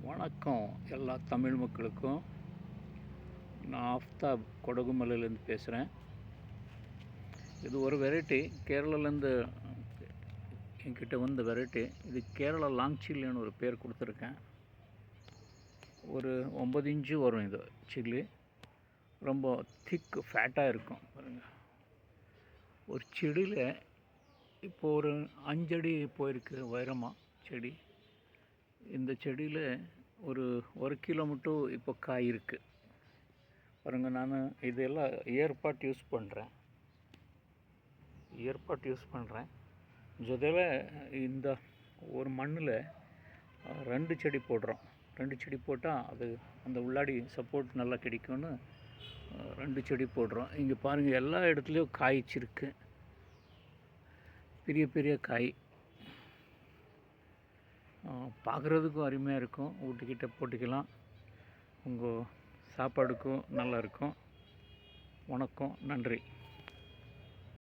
வணக்கம் எல்லா தமிழ் மக்களுக்கும். நான் ஆஃப்தாப் கொடகுமலையிலேருந்து பேசுகிறேன். இது ஒரு வெரைட்டி கேரளாலேருந்து என்கிட்ட வந்த வெரைட்டி. இது கேரளா லாங் சில்லின்னு ஒரு பேர் கொடுத்துருக்கேன். ஒரு 9 இன்ச்சு வரும் இது சில்லி. ரொம்ப திக் ஃபேட்டாக இருக்கும் பாருங்கள். ஒரு செடியில் இப்போது ஒரு 5 அடி போயிருக்கு உயரமாக செடி. இந்த செடியில் ஒரு கிலோ மட்டும் இப்போ காய் இருக்குது பாருங்கள். நான் இதெல்லாம் ஏர்பாட் யூஸ் பண்ணுறேன். ஜொதில் இந்த ஒரு மண்ணில் 2 செடி போடுறோம். 2 செடி போட்டால் அது அந்த உள்ளாடி சப்போர்ட் நல்லா கிடைக்கும்னு 2 செடி போடுறோம். இங்கே பாருங்கள், எல்லா இடத்துலையும் காய்ச்சிருக்கு. பெரிய பெரிய காய் பார்க்குறதுக்கும் அருமையாக இருக்கும். வீட்டுக்கிட்ட போட்டுக்கலாம். உங்கள் சாப்பாடுக்கும் நல்லா இருக்கும். வணக்கம், நன்றி.